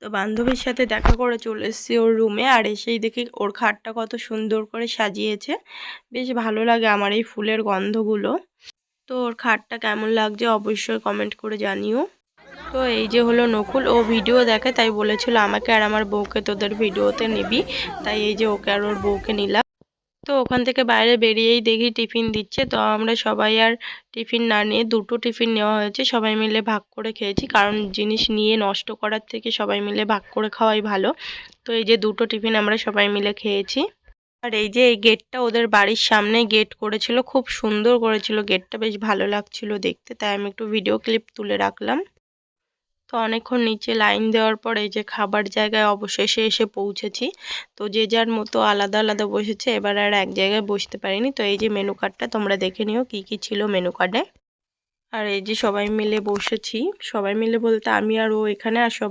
তো বান্ধবীর সাথে দেখা করে চলে এসেছি ওর রুমে, আর এসেই দেখি ওর খাটটা কত সুন্দর করে সাজিয়েছে। বেশ ভালো লাগে আমার এই ফুলের গন্ধগুলো। তো ওর খাটটা কেমন লাগছে অবশ্যই কমেন্ট করে জানিও। তো এই যে হলো নকুল, ও ভিডিও দেখে তাই বলেছিল আমাকে আর আমার বউকে তোদের ভিডিওতে নিবি, তাই এই যে ওকে আর ওর বউকে নিলাম। তো ওখান থেকে বাইরে বেরিয়েই দেখি টিফিন দিচ্ছে। তো আমরা সবাই আর টিফিন না নিয়ে দুটো টিফিন নেওয়া হয়েছে, সবাই মিলে ভাগ করে খেয়েছি, কারণ জিনিস নিয়ে নষ্ট করার থেকে সবাই মিলে ভাগ করে খাওয়াই ভালো। তো এই যে দুটো টিফিন আমরা সবাই মিলে খেয়েছি। আর এই যে এই গেটটা ওদের বাড়ির সামনে গেট করেছিল, খুব সুন্দর করেছিল গেটটা, বেশ ভালো লাগছিল দেখতে, তাই আমি একটু ভিডিও ক্লিপ তুলে রাখলাম। তো অনেকক্ষণ নিচে লাইন দেওয়ার পর এই যে খাবার জায়গায় অবশেষে এসে পৌঁছেছি। তো যে যার মতো আলাদা আলাদা বসেছে, এবার আর এক জায়গায় বসতে পারিনি। তো এই যে মেনু কার্ডটা তোমরা দেখে নিও কি কি ছিল মেনু কার্ডে। আর এই যে সবাই মিলে বসেছি, সবাই মিলে বলতে আমি আর ও এখানে, আর সবাই